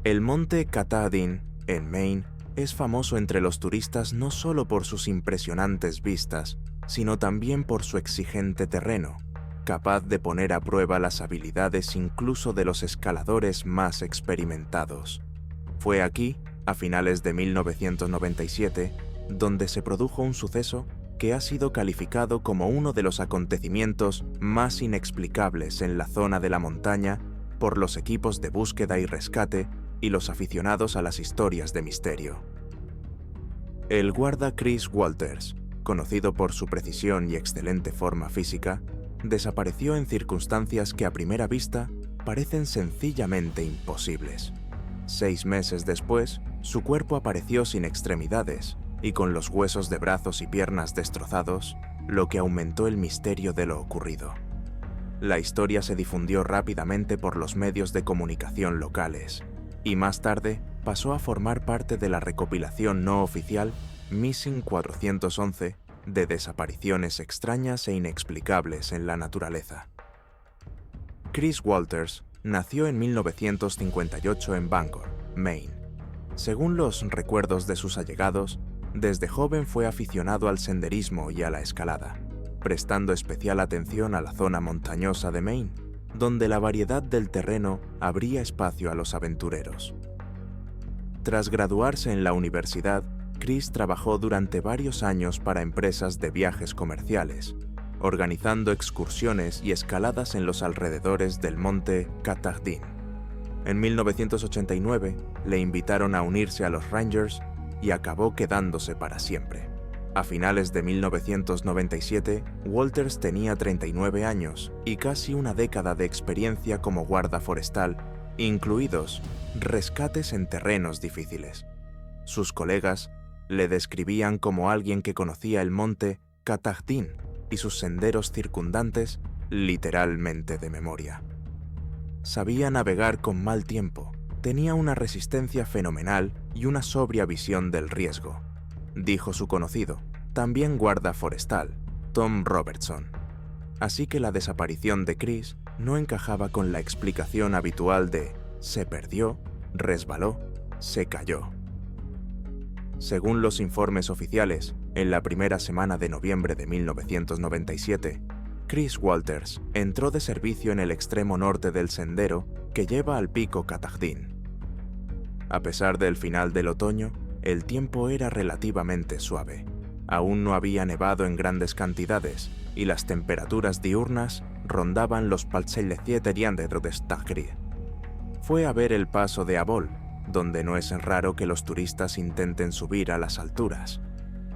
El monte Katahdin, en Maine, es famoso entre los turistas no solo por sus impresionantes vistas, sino también por su exigente terreno, capaz de poner a prueba las habilidades incluso de los escaladores más experimentados. Fue aquí, a finales de 1997, donde se produjo un suceso que ha sido calificado como uno de los acontecimientos más inexplicables en la zona de la montaña por los equipos de búsqueda y rescate y los aficionados a las historias de misterio. El guarda Chris Walters, conocido por su precisión y excelente forma física, desapareció en circunstancias que a primera vista parecen sencillamente imposibles. 6 meses después, su cuerpo apareció sin extremidades y con los huesos de brazos y piernas destrozados, lo que aumentó el misterio de lo ocurrido. La historia se difundió rápidamente por los medios de comunicación locales y más tarde pasó a formar parte de la recopilación no oficial Missing 411 de desapariciones extrañas e inexplicables en la naturaleza. Chris Walters nació en 1958 en Bangor, Maine. Según los recuerdos de sus allegados, desde joven fue aficionado al senderismo y a la escalada, prestando especial atención a la zona montañosa de Maine, donde la variedad del terreno abría espacio a los aventureros. Tras graduarse en la universidad, Chris trabajó durante varios años para empresas de viajes comerciales, organizando excursiones y escaladas en los alrededores del monte Katahdin. En 1989 le invitaron a unirse a los Rangers y acabó quedándose para siempre. A finales de 1997, Walters tenía 39 años y casi una década de experiencia como guarda forestal, incluidos rescates en terrenos difíciles. Sus colegas le describían como alguien que conocía el monte Katahdin y sus senderos circundantes literalmente de memoria. Sabía navegar con mal tiempo, tenía una resistencia fenomenal y una sobria visión del riesgo, dijo su conocido, también guarda forestal, Tom Robertson. Así que la desaparición de Chris no encajaba con la explicación habitual de se perdió, resbaló, se cayó. Según los informes oficiales, en la primera semana de noviembre de 1997, Chris Walters entró de servicio en el extremo norte del sendero que lleva al pico Katahdin. A pesar del final del otoño, el tiempo era relativamente suave. Aún no había nevado en grandes cantidades y las temperaturas diurnas rondaban los 47 Fue a ver el paso de Abol, donde no es raro que los turistas intenten subir a las alturas.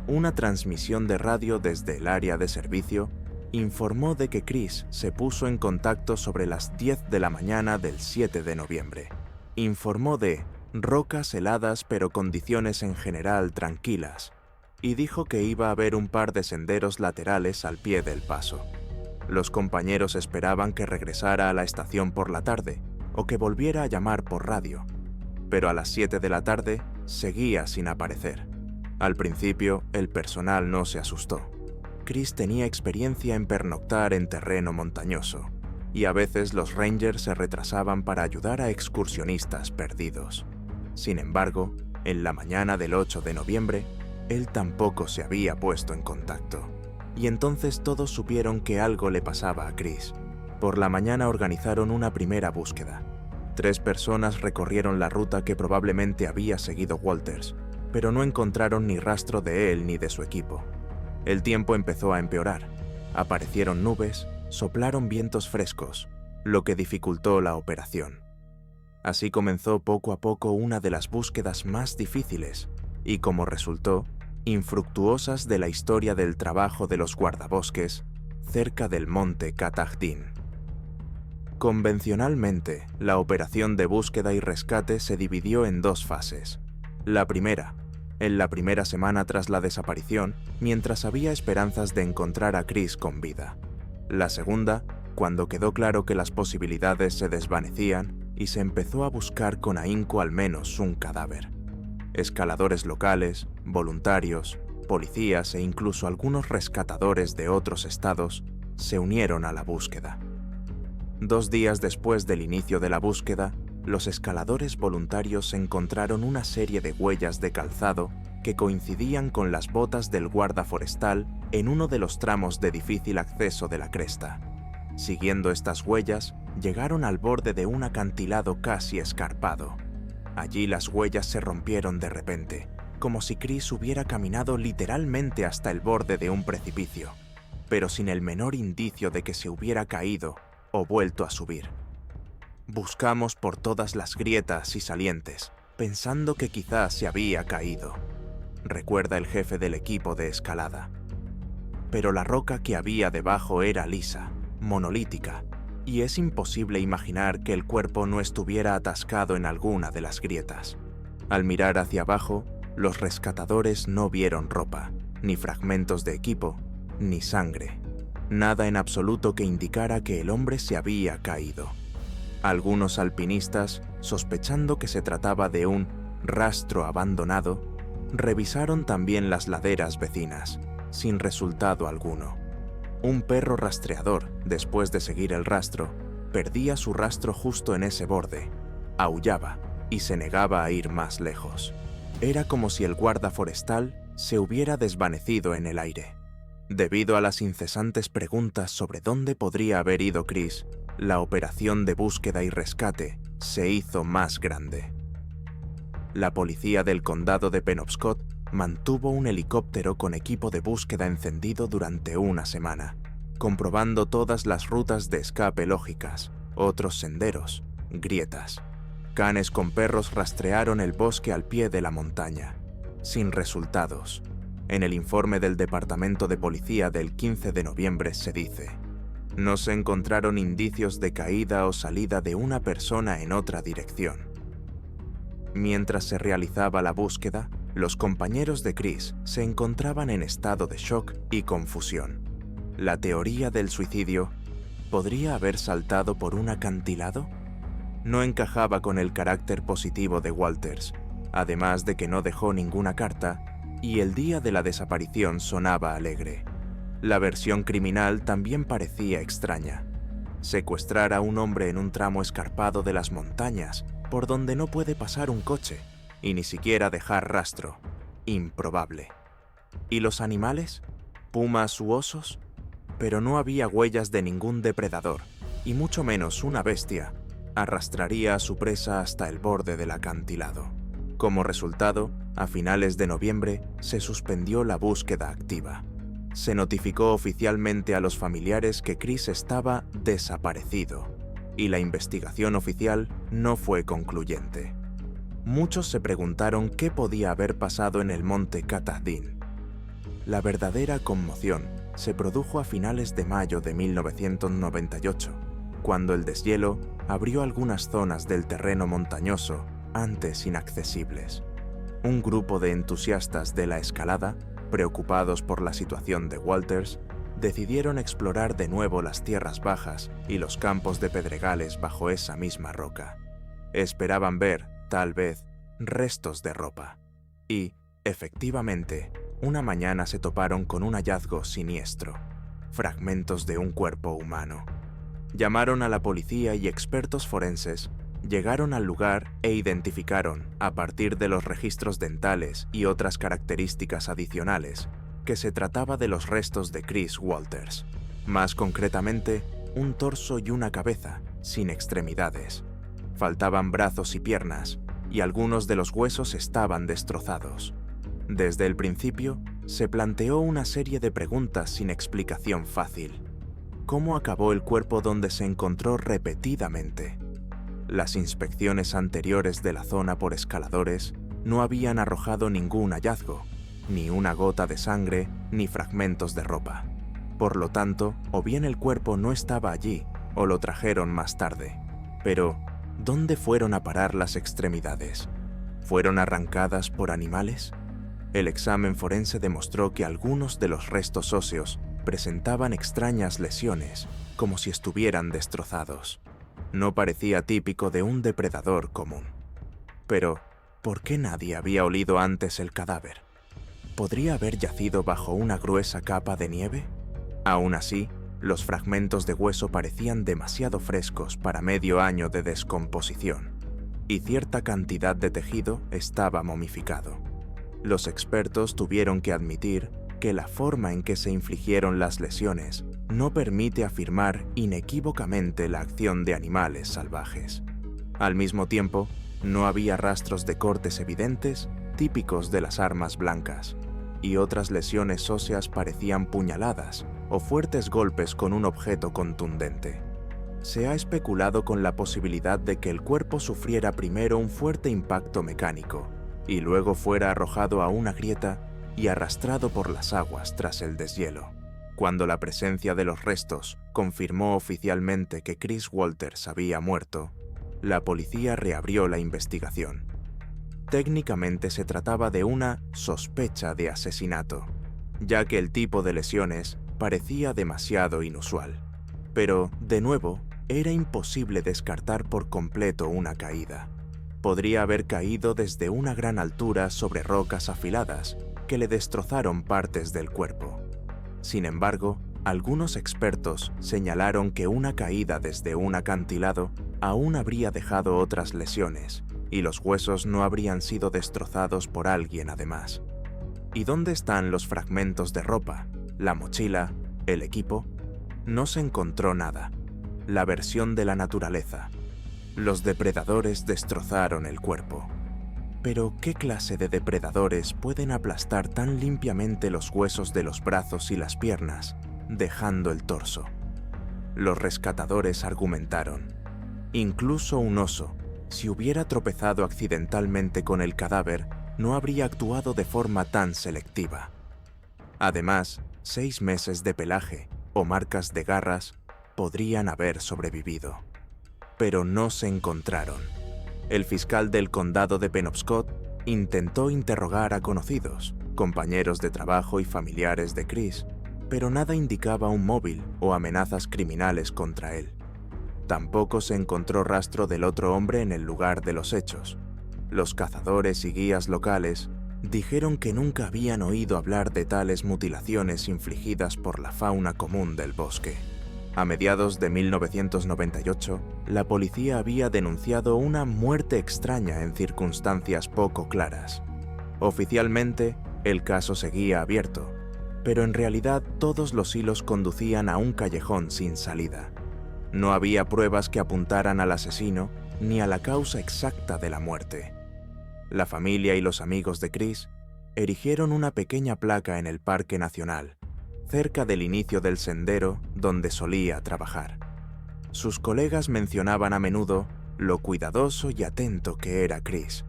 Una transmisión de radio desde el área de servicio informó de que Chris se puso en contacto sobre las 10 de la mañana del 7 de noviembre. Informó de rocas heladas pero condiciones en general tranquilas, y dijo que iba a haber un par de senderos laterales al pie del paso. Los compañeros esperaban que regresara a la estación por la tarde o que volviera a llamar por radio, pero a las 7 de la tarde seguía sin aparecer. Al principio, el personal no se asustó. Chris tenía experiencia en pernoctar en terreno montañoso, y a veces los Rangers se retrasaban para ayudar a excursionistas perdidos. Sin embargo, en la mañana del 8 de noviembre, él tampoco se había puesto en contacto. Y entonces todos supieron que algo le pasaba a Chris. Por la mañana organizaron una primera búsqueda. 3 personas recorrieron la ruta que probablemente había seguido Walters, pero no encontraron ni rastro de él ni de su equipo. El tiempo empezó a empeorar. Aparecieron nubes, soplaron vientos frescos, lo que dificultó la operación. Así comenzó poco a poco una de las búsquedas más difíciles y, como resultó, infructuosas de la historia del trabajo de los guardabosques cerca del monte Katahdin. Convencionalmente, la operación de búsqueda y rescate se dividió en 2 fases. La primera, en la primera semana tras la desaparición, mientras había esperanzas de encontrar a Chris con vida. La segunda, cuando quedó claro que las posibilidades se desvanecían y se empezó a buscar con ahínco al menos un cadáver. Escaladores locales, voluntarios, policías e incluso algunos rescatadores de otros estados se unieron a la búsqueda. 2 días después del inicio de la búsqueda, los escaladores voluntarios encontraron una serie de huellas de calzado que coincidían con las botas del guarda forestal en uno de los tramos de difícil acceso de la cresta. Siguiendo estas huellas, llegaron al borde de un acantilado casi escarpado. Allí las huellas se rompieron de repente, como si Chris hubiera caminado literalmente hasta el borde de un precipicio, pero sin el menor indicio de que se hubiera caído o vuelto a subir. Buscamos por todas las grietas y salientes, pensando que quizás se había caído, recuerda el jefe del equipo de escalada. Pero la roca que había debajo era lisa, monolítica, y es imposible imaginar que el cuerpo no estuviera atascado en alguna de las grietas. Al mirar hacia abajo, los rescatadores no vieron ropa, ni fragmentos de equipo, ni sangre, nada en absoluto que indicara que el hombre se había caído. Algunos alpinistas, sospechando que se trataba de un rastro abandonado, revisaron también las laderas vecinas, sin resultado alguno. Un perro rastreador, después de seguir el rastro, perdía su rastro justo en ese borde, aullaba y se negaba a ir más lejos. Era como si el guarda forestal se hubiera desvanecido en el aire. Debido a las incesantes preguntas sobre dónde podría haber ido Chris, la operación de búsqueda y rescate se hizo más grande. La policía del condado de Penobscot mantuvo un helicóptero con equipo de búsqueda encendido durante una semana, comprobando todas las rutas de escape lógicas, otros senderos, grietas. Canes con perros rastrearon el bosque al pie de la montaña, sin resultados. En el informe del Departamento de Policía del 15 de noviembre se dice: no se encontraron indicios de caída o salida de una persona en otra dirección. Mientras se realizaba la búsqueda, los compañeros de Chris se encontraban en estado de shock y confusión. La teoría del suicidio ¿podría haber saltado por un acantilado? No encajaba con el carácter positivo de Walters, además de que no dejó ninguna carta y el día de la desaparición sonaba alegre. La versión criminal también parecía extraña. Secuestrar a un hombre en un tramo escarpado de las montañas, por donde no puede pasar un coche, y ni siquiera dejar rastro. Improbable. ¿Y los animales? ¿Pumas u osos? Pero no había huellas de ningún depredador, y mucho menos una bestia arrastraría a su presa hasta el borde del acantilado. Como resultado, a finales de noviembre se suspendió la búsqueda activa. Se notificó oficialmente a los familiares que Chris estaba desaparecido, y la investigación oficial no fue concluyente. Muchos se preguntaron qué podía haber pasado en el monte Katahdin. La verdadera conmoción se produjo a finales de mayo de 1998, cuando el deshielo abrió algunas zonas del terreno montañoso antes inaccesibles. Un grupo de entusiastas de la escalada, preocupados por la situación de Walters, decidieron explorar de nuevo las tierras bajas y los campos de pedregales bajo esa misma roca. Esperaban ver, tal vez, restos de ropa. Y, efectivamente, una mañana se toparon con un hallazgo siniestro: fragmentos de un cuerpo humano. Llamaron a la policía y expertos forenses llegaron al lugar e identificaron, a partir de los registros dentales y otras características adicionales, que se trataba de los restos de Chris Walters. Más concretamente, un torso y una cabeza, sin extremidades. Faltaban brazos y piernas, y algunos de los huesos estaban destrozados. Desde el principio, se planteó una serie de preguntas sin explicación fácil. ¿Cómo acabó el cuerpo donde se encontró repetidamente? Las inspecciones anteriores de la zona por escaladores no habían arrojado ningún hallazgo, ni una gota de sangre, ni fragmentos de ropa. Por lo tanto, o bien el cuerpo no estaba allí, o lo trajeron más tarde. Pero, ¿dónde fueron a parar las extremidades? ¿Fueron arrancadas por animales? El examen forense demostró que algunos de los restos óseos presentaban extrañas lesiones, como si estuvieran destrozados. No parecía típico de un depredador común. Pero, ¿por qué nadie había olido antes el cadáver? ¿Podría haber yacido bajo una gruesa capa de nieve? Aún así, los fragmentos de hueso parecían demasiado frescos para medio año de descomposición. y cierta cantidad de tejido estaba momificado. Los expertos tuvieron que admitir que la forma en que se infligieron las lesiones no permite afirmar inequívocamente la acción de animales salvajes. Al mismo tiempo, no había rastros de cortes evidentes típicos de las armas blancas, y otras lesiones óseas parecían puñaladas o fuertes golpes con un objeto contundente. Se ha especulado con la posibilidad de que el cuerpo sufriera primero un fuerte impacto mecánico y luego fuera arrojado a una grieta y arrastrado por las aguas tras el deshielo. Cuando la presencia de los restos confirmó oficialmente que Chris Walters había muerto, la policía reabrió la investigación. Técnicamente se trataba de una sospecha de asesinato, ya que el tipo de lesiones parecía demasiado inusual. Pero, de nuevo, era imposible descartar por completo una caída. Podría haber caído desde una gran altura sobre rocas afiladas que le destrozaron partes del cuerpo. Sin embargo, algunos expertos señalaron que una caída desde un acantilado aún habría dejado otras lesiones, y los huesos no habrían sido destrozados por alguien además. ¿Y dónde están los fragmentos de ropa, la mochila, el equipo? No se encontró nada. La versión de la naturaleza. Los depredadores destrozaron el cuerpo. Pero, ¿qué clase de depredadores pueden aplastar tan limpiamente los huesos de los brazos y las piernas, dejando el torso? Los rescatadores argumentaron: incluso un oso, si hubiera tropezado accidentalmente con el cadáver, no habría actuado de forma tan selectiva. Además, 6 meses de pelaje o marcas de garras podrían haber sobrevivido. Pero no se encontraron. El fiscal del condado de Penobscot intentó interrogar a conocidos, compañeros de trabajo y familiares de Chris, pero nada indicaba un móvil o amenazas criminales contra él. Tampoco se encontró rastro del otro hombre en el lugar de los hechos. Los cazadores y guías locales dijeron que nunca habían oído hablar de tales mutilaciones infligidas por la fauna común del bosque. A mediados de 1998, la policía había denunciado una muerte extraña en circunstancias poco claras. Oficialmente, el caso seguía abierto, pero en realidad todos los hilos conducían a un callejón sin salida. No había pruebas que apuntaran al asesino ni a la causa exacta de la muerte. La familia y los amigos de Chris erigieron una pequeña placa en el Parque Nacional, cerca del inicio del sendero donde solía trabajar. Sus colegas mencionaban a menudo lo cuidadoso y atento que era Chris.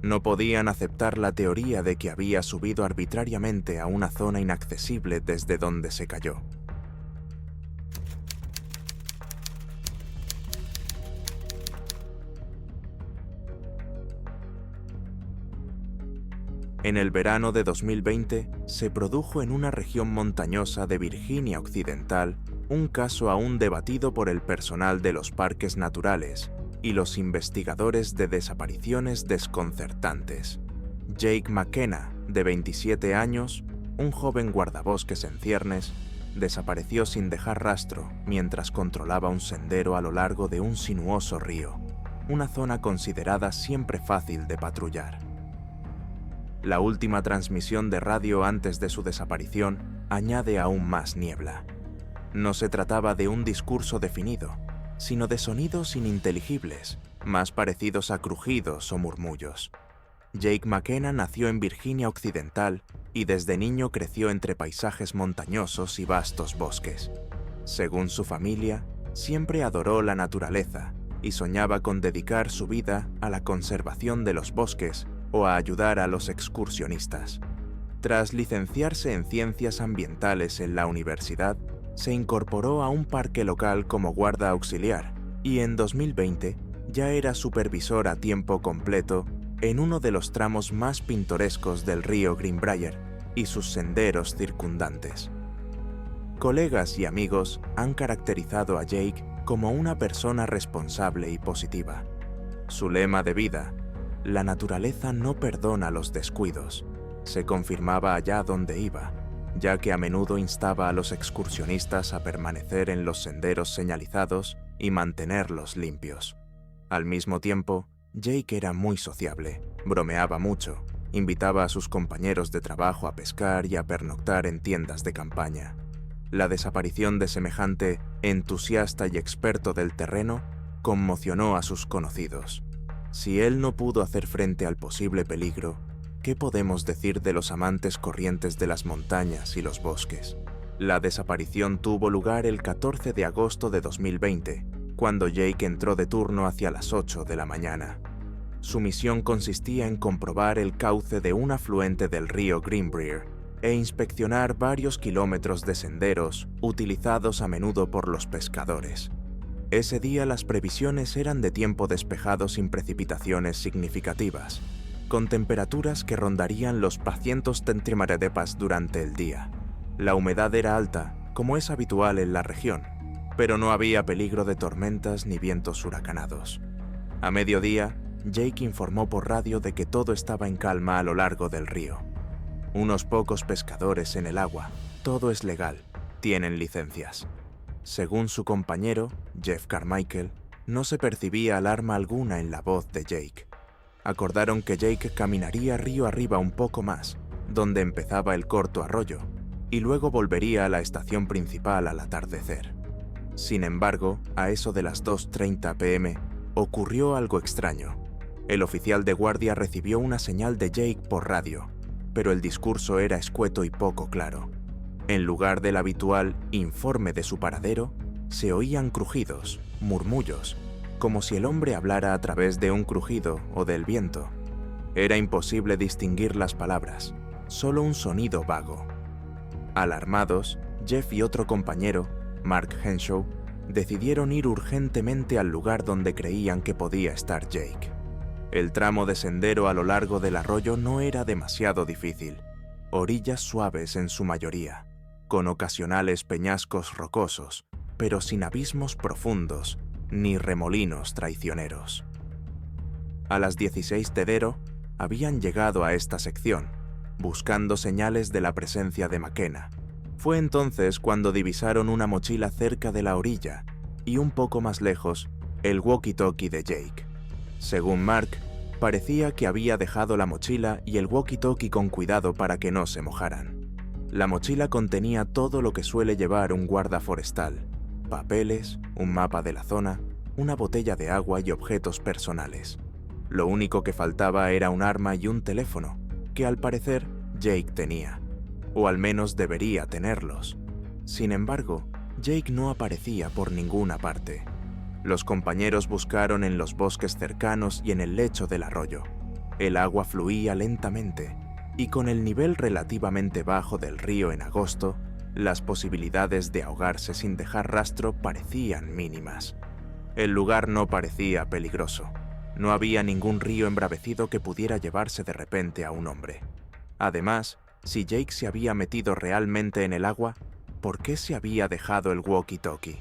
No podían aceptar la teoría de que había subido arbitrariamente a una zona inaccesible desde donde se cayó. En el verano de 2020, se produjo en una región montañosa de Virginia Occidental un caso aún debatido por el personal de los parques naturales y los investigadores de desapariciones desconcertantes. Jake McKenna, de 27 años, un joven guardabosques en ciernes, desapareció sin dejar rastro mientras controlaba un sendero a lo largo de un sinuoso río, una zona considerada siempre fácil de patrullar. La última transmisión de radio antes de su desaparición añade aún más niebla. No se trataba de un discurso definido, sino de sonidos ininteligibles, más parecidos a crujidos o murmullos. Jake McKenna nació en Virginia Occidental y desde niño creció entre paisajes montañosos y vastos bosques. Según su familia, siempre adoró la naturaleza y soñaba con dedicar su vida a la conservación de los bosques o a ayudar a los excursionistas. Tras licenciarse en Ciencias Ambientales en la universidad, se incorporó a un parque local como guarda auxiliar y en 2020 ya era supervisor a tiempo completo en uno de los tramos más pintorescos del río Greenbrier y sus senderos circundantes. Colegas y amigos han caracterizado a Jake como una persona responsable y positiva. Su lema de vida, "La naturaleza no perdona los descuidos", se confirmaba allá donde iba, ya que a menudo instaba a los excursionistas a permanecer en los senderos señalizados y mantenerlos limpios. Al mismo tiempo, Jake era muy sociable, bromeaba mucho, invitaba a sus compañeros de trabajo a pescar y a pernoctar en tiendas de campaña. La desaparición de semejante entusiasta y experto del terreno conmocionó a sus conocidos. Si él no pudo hacer frente al posible peligro, ¿qué podemos decir de los amantes corrientes de las montañas y los bosques? La desaparición tuvo lugar el 14 de agosto de 2020, cuando Jake entró de turno hacia las 8 de la mañana. Su misión consistía en comprobar el cauce de un afluente del río Greenbrier e inspeccionar varios kilómetros de senderos utilizados a menudo por los pescadores. Ese día las previsiones eran de tiempo despejado sin precipitaciones significativas, con temperaturas que rondarían los 200 centígrados durante el día. La humedad era alta, como es habitual en la región, pero no había peligro de tormentas ni vientos huracanados. A mediodía, Jake informó por radio de que todo estaba en calma a lo largo del río. Unos pocos pescadores en el agua, todo es legal, tienen licencias. Según su compañero, Jeff Carmichael, no se percibía alarma alguna en la voz de Jake. Acordaron que Jake caminaría río arriba un poco más, donde empezaba el corto arroyo, y luego volvería a la estación principal al atardecer. Sin embargo, a eso de las 2:30 p.m., ocurrió algo extraño. El oficial de guardia recibió una señal de Jake por radio, pero el discurso era escueto y poco claro. En lugar del habitual informe de su paradero, se oían crujidos, murmullos, como si el hombre hablara a través de un crujido o del viento. Era imposible distinguir las palabras, solo un sonido vago. Alarmados, Jeff y otro compañero, Mark Henshaw, decidieron ir urgentemente al lugar donde creían que podía estar Jake. El tramo de sendero a lo largo del arroyo no era demasiado difícil, orillas suaves en su mayoría, con ocasionales peñascos rocosos, pero sin abismos profundos ni remolinos traicioneros. A las 16:00 habían llegado a esta sección, buscando señales de la presencia de McKenna. Fue entonces cuando divisaron una mochila cerca de la orilla y un poco más lejos, el walkie-talkie de Jake. Según Mark, parecía que había dejado la mochila y el walkie-talkie con cuidado para que no se mojaran. La mochila contenía todo lo que suele llevar un guarda forestal: papeles, un mapa de la zona, una botella de agua y objetos personales. Lo único que faltaba era un arma y un teléfono, que al parecer Jake tenía, o al menos debería tenerlos. Sin embargo, Jake no aparecía por ninguna parte. Los compañeros buscaron en los bosques cercanos y en el lecho del arroyo. El agua fluía lentamente, y con el nivel relativamente bajo del río en agosto, las posibilidades de ahogarse sin dejar rastro parecían mínimas. El lugar no parecía peligroso. No había ningún río embravecido que pudiera llevarse de repente a un hombre. Además, si Jake se había metido realmente en el agua, ¿por qué se había dejado el walkie-talkie?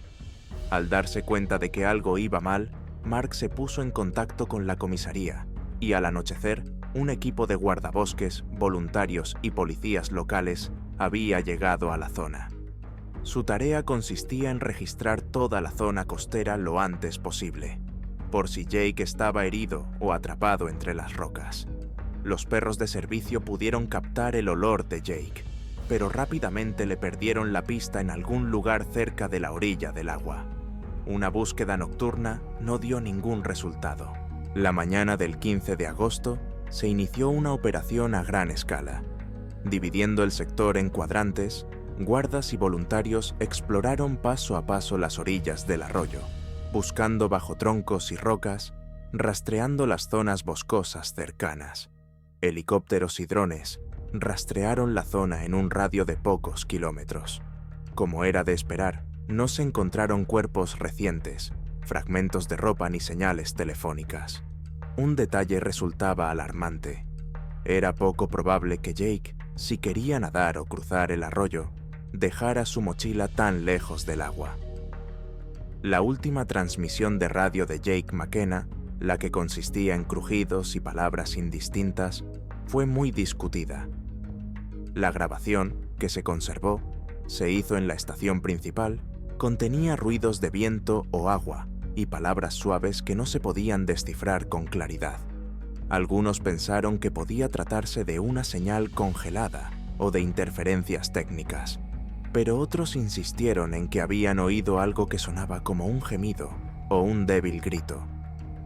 Al darse cuenta de que algo iba mal, Mark se puso en contacto con la comisaría y al anochecer, un equipo de guardabosques, voluntarios y policías locales había llegado a la zona. Su tarea consistía en registrar toda la zona costera lo antes posible, por si Jake estaba herido o atrapado entre las rocas. Los perros de servicio pudieron captar el olor de Jake, pero rápidamente le perdieron la pista en algún lugar cerca de la orilla del agua. Una búsqueda nocturna no dio ningún resultado. La mañana del 15 de agosto se inició una operación a gran escala. Dividiendo el sector en cuadrantes, guardas y voluntarios exploraron paso a paso las orillas del arroyo, buscando bajo troncos y rocas, rastreando las zonas boscosas cercanas. Helicópteros y drones rastrearon la zona en un radio de pocos kilómetros. Como era de esperar, no se encontraron cuerpos recientes, fragmentos de ropa ni señales telefónicas. Un detalle resultaba alarmante. Era poco probable que Jake, si quería nadar o cruzar el arroyo, dejara su mochila tan lejos del agua. La última transmisión de radio de Jake McKenna, la que consistía en crujidos y palabras indistintas, fue muy discutida. La grabación, que se conservó, se hizo en la estación principal, contenía ruidos de viento o agua, y palabras suaves que no se podían descifrar con claridad. Algunos pensaron que podía tratarse de una señal congelada o de interferencias técnicas, pero otros insistieron en que habían oído algo que sonaba como un gemido o un débil grito.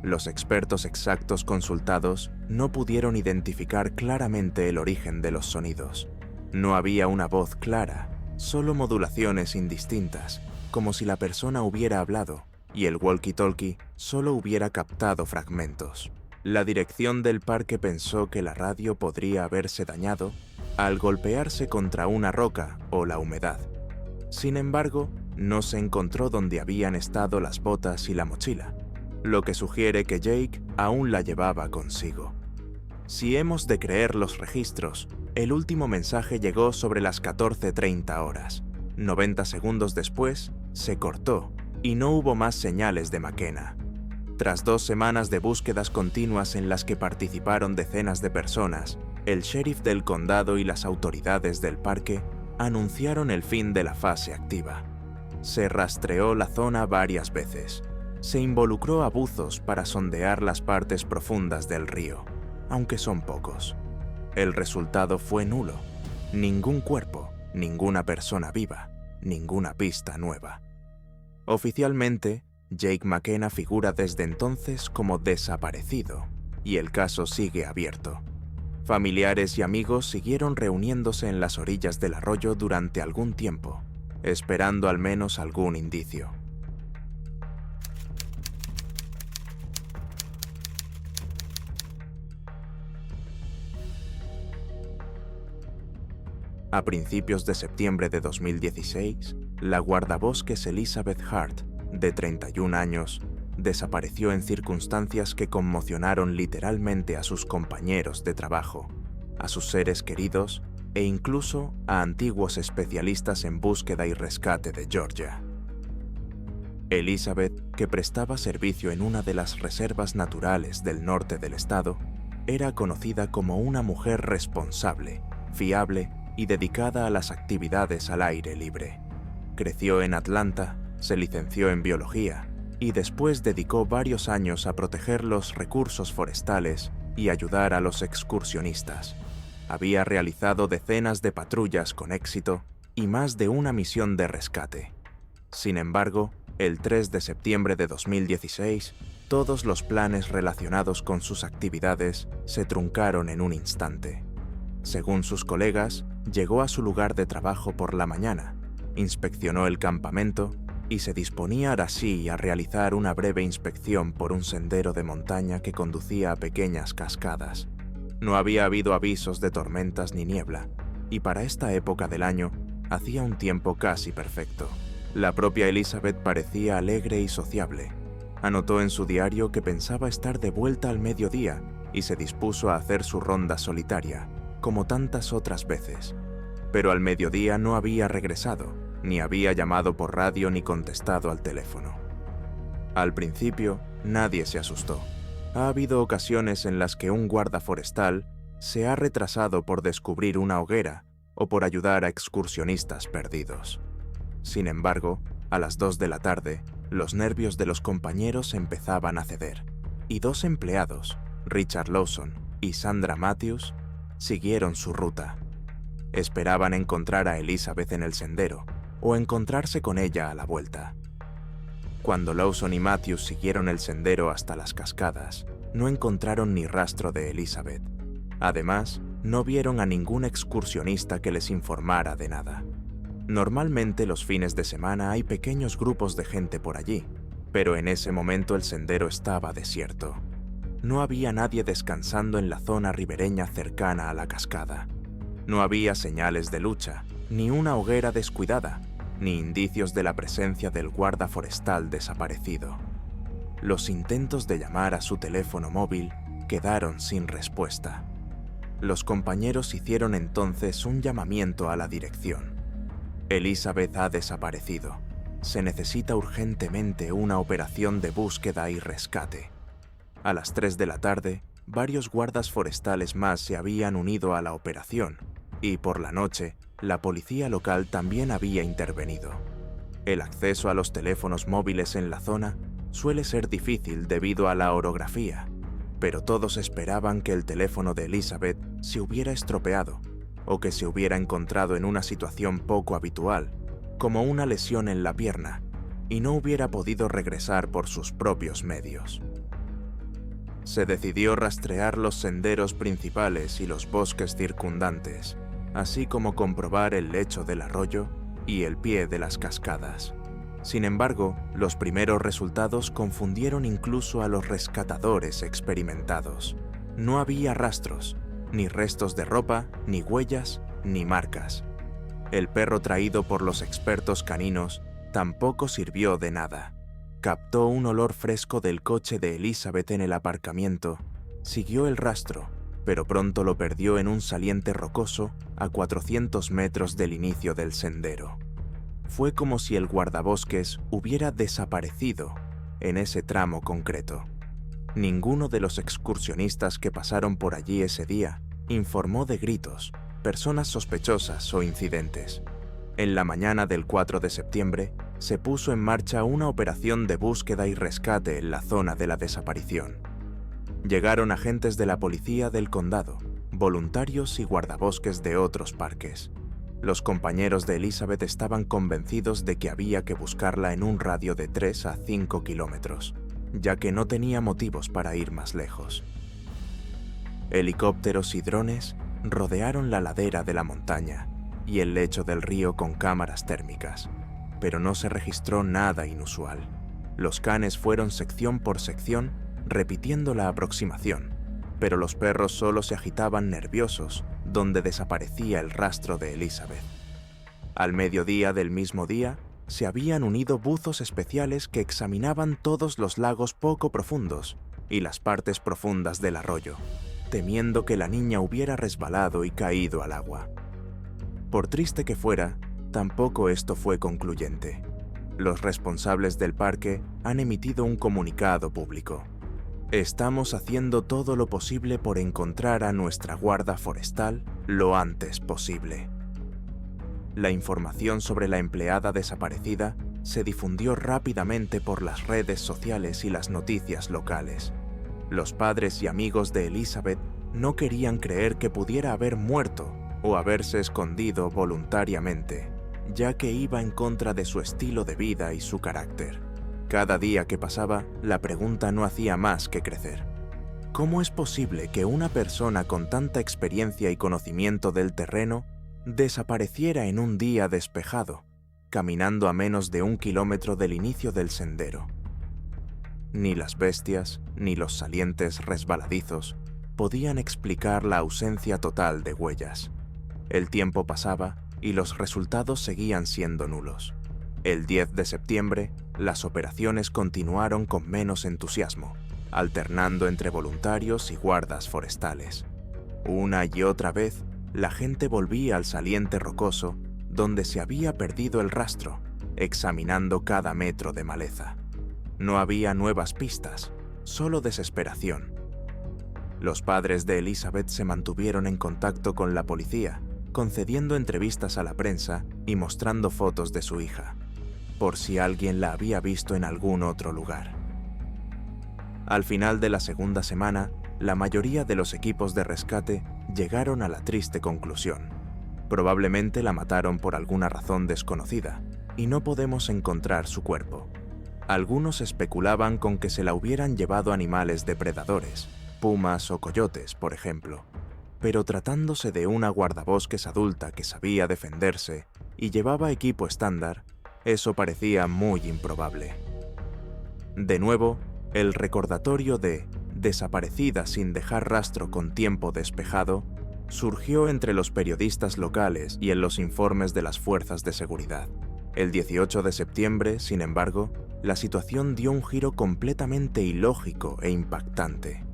Los expertos exactos consultados no pudieron identificar claramente el origen de los sonidos. No había una voz clara, solo modulaciones indistintas, como si la persona hubiera hablado y el walkie-talkie solo hubiera captado fragmentos. La dirección del parque pensó que la radio podría haberse dañado al golpearse contra una roca o la humedad. Sin embargo, no se encontró donde habían estado las botas y la mochila, lo que sugiere que Jake aún la llevaba consigo. Si hemos de creer los registros, el último mensaje llegó sobre las 14:30 horas. 90 segundos después, se cortó y no hubo más señales de McKenna. Tras 2 semanas de búsquedas continuas en las que participaron decenas de personas, el sheriff del condado y las autoridades del parque anunciaron el fin de la fase activa. Se rastreó la zona varias veces. Se involucró a buzos para sondear las partes profundas del río, aunque son pocos. El resultado fue nulo. Ningún cuerpo, ninguna persona viva, ninguna pista nueva. Oficialmente, Jake McKenna figura desde entonces como desaparecido, y el caso sigue abierto. Familiares y amigos siguieron reuniéndose en las orillas del arroyo durante algún tiempo, esperando al menos algún indicio. A principios de septiembre de 2016, la guardabosques Elizabeth Hart, de 31 años, desapareció en circunstancias que conmocionaron literalmente a sus compañeros de trabajo, a sus seres queridos e incluso a antiguos especialistas en búsqueda y rescate de Georgia. Elizabeth, que prestaba servicio en una de las reservas naturales del norte del estado, era conocida como una mujer responsable, fiable y dedicada a las actividades al aire libre. Creció en Atlanta, se licenció en biología y después dedicó varios años a proteger los recursos forestales y ayudar a los excursionistas. Había realizado decenas de patrullas con éxito y más de una misión de rescate. Sin embargo, el 3 de septiembre de 2016, todos los planes relacionados con sus actividades se truncaron en un instante. Según sus colegas, llegó a su lugar de trabajo por la mañana, inspeccionó el campamento y se disponía ahora sí a realizar una breve inspección por un sendero de montaña que conducía a pequeñas cascadas. No había habido avisos de tormentas ni niebla, y para esta época del año hacía un tiempo casi perfecto. La propia Elizabeth parecía alegre y sociable. Anotó en su diario que pensaba estar de vuelta al mediodía y se dispuso a hacer su ronda solitaria, como tantas otras veces. Pero al mediodía no había regresado, ni había llamado por radio ni contestado al teléfono. Al principio, nadie se asustó. Ha habido ocasiones en las que un guarda forestal se ha retrasado por descubrir una hoguera o por ayudar a excursionistas perdidos. Sin embargo, a las 2 de la tarde, los nervios de los compañeros empezaban a ceder, y 2 empleados, Richard Lawson y Sandra Matthews, siguieron su ruta. Esperaban encontrar a Elizabeth en el sendero, o encontrarse con ella a la vuelta. Cuando Lawson y Matthews siguieron el sendero hasta las cascadas, no encontraron ni rastro de Elizabeth. Además, no vieron a ningún excursionista que les informara de nada. Normalmente los fines de semana hay pequeños grupos de gente por allí, pero en ese momento el sendero estaba desierto. No había nadie descansando en la zona ribereña cercana a la cascada. No había señales de lucha, ni una hoguera descuidada, ni indicios de la presencia del guarda forestal desaparecido. Los intentos de llamar a su teléfono móvil quedaron sin respuesta. Los compañeros hicieron entonces un llamamiento a la dirección. Elizabeth ha desaparecido. Se necesita urgentemente una operación de búsqueda y rescate. A las 3 de la tarde, varios guardas forestales más se habían unido a la operación, y por la noche, la policía local también había intervenido. El acceso a los teléfonos móviles en la zona suele ser difícil debido a la orografía, pero todos esperaban que el teléfono de Elizabeth se hubiera estropeado o que se hubiera encontrado en una situación poco habitual, como una lesión en la pierna, y no hubiera podido regresar por sus propios medios. Se decidió rastrear los senderos principales y los bosques circundantes, así como comprobar el lecho del arroyo y el pie de las cascadas. Sin embargo, los primeros resultados confundieron incluso a los rescatadores experimentados. No había rastros, ni restos de ropa, ni huellas, ni marcas. El perro traído por los expertos caninos tampoco sirvió de nada. Captó un olor fresco del coche de Elizabeth en el aparcamiento, siguió el rastro, pero pronto lo perdió en un saliente rocoso a 400 metros del inicio del sendero. Fue como si el guardabosques hubiera desaparecido en ese tramo concreto. Ninguno de los excursionistas que pasaron por allí ese día informó de gritos, personas sospechosas o incidentes. En la mañana del 4 de septiembre, se puso en marcha una operación de búsqueda y rescate en la zona de la desaparición. Llegaron agentes de la policía del condado, voluntarios y guardabosques de otros parques. Los compañeros de Elizabeth estaban convencidos de que había que buscarla en un radio de 3 a 5 kilómetros, ya que no tenía motivos para ir más lejos. Helicópteros y drones rodearon la ladera de la montaña y el lecho del río con cámaras térmicas, pero no se registró nada inusual. Los canes fueron sección por sección repitiendo la aproximación, pero los perros solo se agitaban nerviosos donde desaparecía el rastro de Elizabeth. Al mediodía del mismo día, se habían unido buzos especiales que examinaban todos los lagos poco profundos y las partes profundas del arroyo, temiendo que la niña hubiera resbalado y caído al agua. Por triste que fuera, tampoco esto fue concluyente. Los responsables del parque han emitido un comunicado público. Estamos haciendo todo lo posible por encontrar a nuestra guarda forestal lo antes posible. La información sobre la empleada desaparecida se difundió rápidamente por las redes sociales y las noticias locales. Los padres y amigos de Elizabeth no querían creer que pudiera haber muerto o haberse escondido voluntariamente, ya que iba en contra de su estilo de vida y su carácter. Cada día que pasaba, la pregunta no hacía más que crecer. ¿Cómo es posible que una persona con tanta experiencia y conocimiento del terreno desapareciera en un día despejado, caminando a menos de 1 kilómetro del inicio del sendero? Ni las bestias, ni los salientes resbaladizos podían explicar la ausencia total de huellas. El tiempo pasaba y los resultados seguían siendo nulos. El 10 de septiembre, las operaciones continuaron con menos entusiasmo, alternando entre voluntarios y guardas forestales. Una y otra vez, la gente volvía al saliente rocoso donde se había perdido el rastro, examinando cada metro de maleza. No había nuevas pistas, solo desesperación. Los padres de Elizabeth se mantuvieron en contacto con la policía, concediendo entrevistas a la prensa y mostrando fotos de su hija, por si alguien la había visto en algún otro lugar. Al final de la segunda semana, la mayoría de los equipos de rescate llegaron a la triste conclusión. Probablemente la mataron por alguna razón desconocida, y no podemos encontrar su cuerpo. Algunos especulaban con que se la hubieran llevado animales depredadores, pumas o coyotes, por ejemplo. Pero tratándose de una guardabosques adulta que sabía defenderse y llevaba equipo estándar, eso parecía muy improbable. De nuevo, el recordatorio de desaparecida sin dejar rastro con tiempo despejado surgió entre los periodistas locales y en los informes de las fuerzas de seguridad. El 18 de septiembre, sin embargo, la situación dio un giro completamente ilógico e impactante.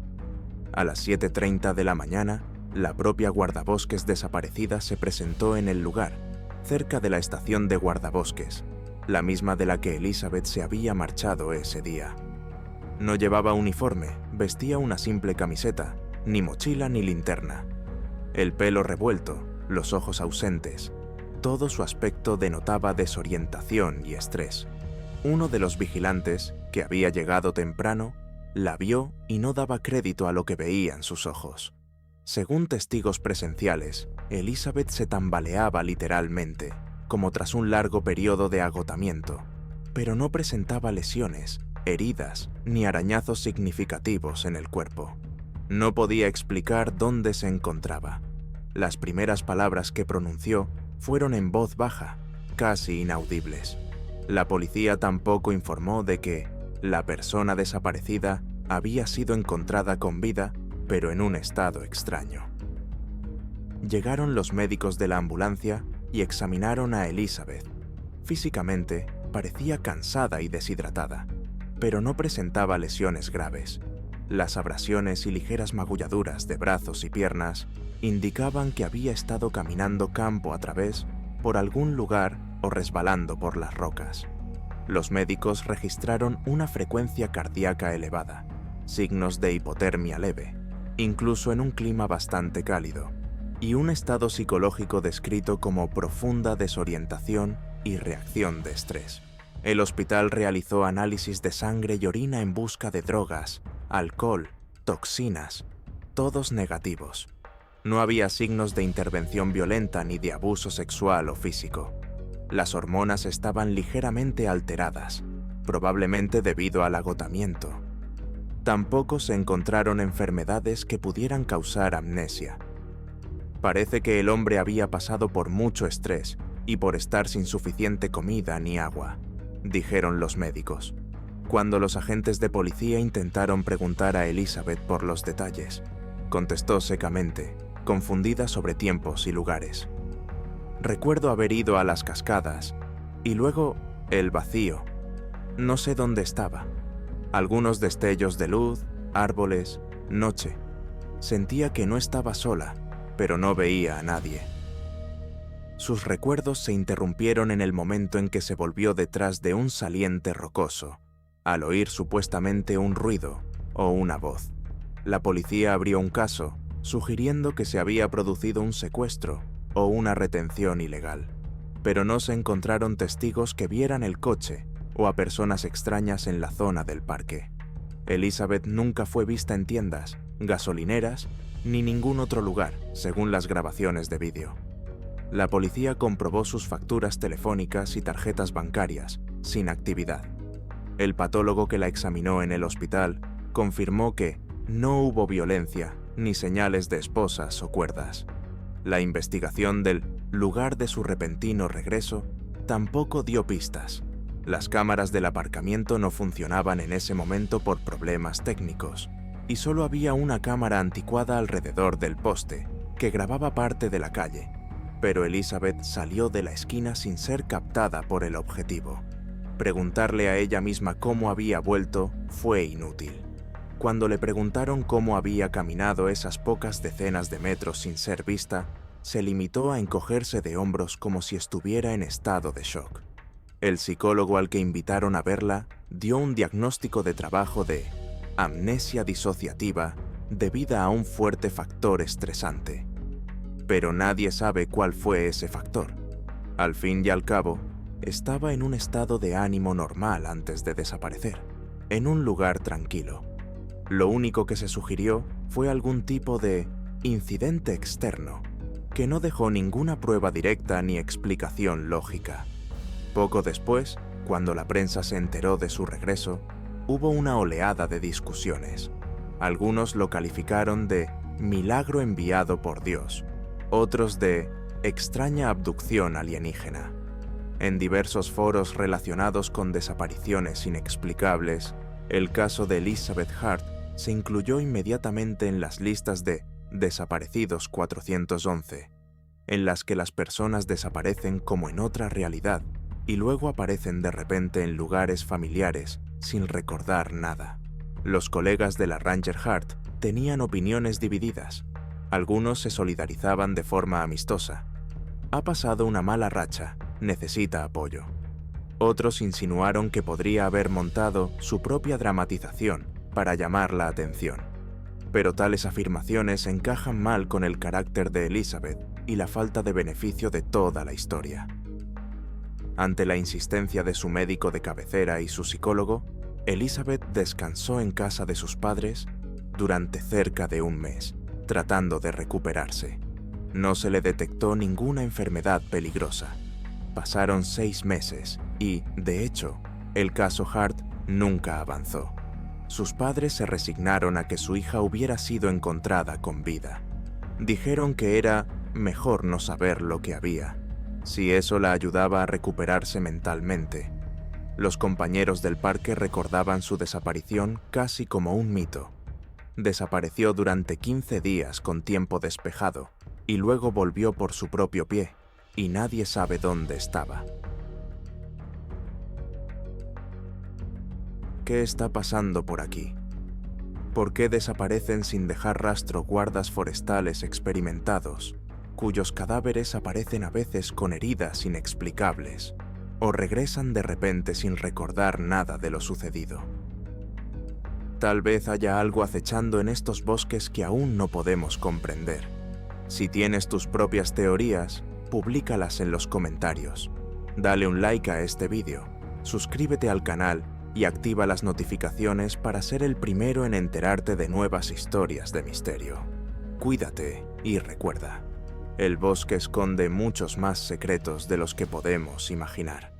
A las 7:30 de la mañana, la propia guardabosques desaparecida se presentó en el lugar, cerca de la estación de guardabosques, la misma de la que Elizabeth se había marchado ese día. No llevaba uniforme, vestía una simple camiseta, ni mochila ni linterna. El pelo revuelto, los ojos ausentes, todo su aspecto denotaba desorientación y estrés. Uno de los vigilantes, que había llegado temprano, la vio y no daba crédito a lo que veía en sus ojos. Según testigos presenciales, Elizabeth se tambaleaba literalmente, como tras un largo periodo de agotamiento, pero no presentaba lesiones, heridas ni arañazos significativos en el cuerpo. No podía explicar dónde se encontraba. Las primeras palabras que pronunció fueron en voz baja, casi inaudibles. La policía tampoco informó de que la persona desaparecida había sido encontrada con vida, pero en un estado extraño. Llegaron los médicos de la ambulancia y examinaron a Elizabeth. Físicamente, parecía cansada y deshidratada, pero no presentaba lesiones graves. Las abrasiones y ligeras magulladuras de brazos y piernas indicaban que había estado caminando campo a través por algún lugar o resbalando por las rocas. Los médicos registraron una frecuencia cardíaca elevada, signos de hipotermia leve, incluso en un clima bastante cálido, y un estado psicológico descrito como profunda desorientación y reacción de estrés. El hospital realizó análisis de sangre y orina en busca de drogas, alcohol, toxinas, todos negativos. No había signos de intervención violenta ni de abuso sexual o físico. Las hormonas estaban ligeramente alteradas, probablemente debido al agotamiento. Tampoco se encontraron enfermedades que pudieran causar amnesia. Parece que el hombre había pasado por mucho estrés y por estar sin suficiente comida ni agua, dijeron los médicos. Cuando los agentes de policía intentaron preguntar a Elizabeth por los detalles, contestó secamente, confundida sobre tiempos y lugares. Recuerdo haber ido a las cascadas y luego el vacío. No sé dónde estaba. Algunos destellos de luz, árboles, noche. Sentía que no estaba sola, pero no veía a nadie. Sus recuerdos se interrumpieron en el momento en que se volvió detrás de un saliente rocoso, al oír supuestamente un ruido o una voz. La policía abrió un caso, sugiriendo que se había producido un secuestro o una retención ilegal, pero no se encontraron testigos que vieran el coche o a personas extrañas en la zona del parque. Elizabeth nunca fue vista en tiendas, gasolineras ni ningún otro lugar, según las grabaciones de vídeo. La policía comprobó sus facturas telefónicas y tarjetas bancarias, sin actividad. El patólogo que la examinó en el hospital confirmó que no hubo violencia ni señales de esposas o cuerdas. La investigación del lugar de su repentino regreso tampoco dio pistas. Las cámaras del aparcamiento no funcionaban en ese momento por problemas técnicos, y solo había una cámara anticuada alrededor del poste, que grababa parte de la calle, pero Elizabeth salió de la esquina sin ser captada por el objetivo. Preguntarle a ella misma cómo había vuelto fue inútil. Cuando le preguntaron cómo había caminado esas pocas decenas de metros sin ser vista, se limitó a encogerse de hombros como si estuviera en estado de shock. El psicólogo al que invitaron a verla dio un diagnóstico de trabajo de amnesia disociativa debida a un fuerte factor estresante. Pero nadie sabe cuál fue ese factor. Al fin y al cabo, estaba en un estado de ánimo normal antes de desaparecer, en un lugar tranquilo. Lo único que se sugirió fue algún tipo de incidente externo, que no dejó ninguna prueba directa ni explicación lógica. Poco después, cuando la prensa se enteró de su regreso, hubo una oleada de discusiones. Algunos lo calificaron de milagro enviado por Dios, otros de extraña abducción alienígena. En diversos foros relacionados con desapariciones inexplicables, el caso de Elizabeth Hart se incluyó inmediatamente en las listas de desaparecidos 411, en las que las personas desaparecen como en otra realidad y luego aparecen de repente en lugares familiares sin recordar nada. Los colegas de la Ranger Hart tenían opiniones divididas. Algunos se solidarizaban de forma amistosa. Ha pasado una mala racha, necesita apoyo. Otros insinuaron que podría haber montado su propia dramatización para llamar la atención. Pero tales afirmaciones encajan mal con el carácter de Elizabeth y la falta de beneficio de toda la historia. Ante la insistencia de su médico de cabecera y su psicólogo, Elizabeth descansó en casa de sus padres durante cerca de un mes, tratando de recuperarse. No se le detectó ninguna enfermedad peligrosa. Pasaron 6 meses y, de hecho, el caso Hart nunca avanzó. Sus padres se resignaron a que su hija hubiera sido encontrada con vida. Dijeron que era mejor no saber lo que había, si eso la ayudaba a recuperarse mentalmente. Los compañeros del parque recordaban su desaparición casi como un mito. Desapareció durante 15 días con tiempo despejado y luego volvió por su propio pie, y nadie sabe dónde estaba. ¿Qué está pasando por aquí? ¿Por qué desaparecen sin dejar rastro guardas forestales experimentados, cuyos cadáveres aparecen a veces con heridas inexplicables, o regresan de repente sin recordar nada de lo sucedido? Tal vez haya algo acechando en estos bosques que aún no podemos comprender. Si tienes tus propias teorías, publícalas en los comentarios. Dale un like a este vídeo, suscríbete al canal y activa las notificaciones para ser el primero en enterarte de nuevas historias de misterio. Cuídate y recuerda, el bosque esconde muchos más secretos de los que podemos imaginar.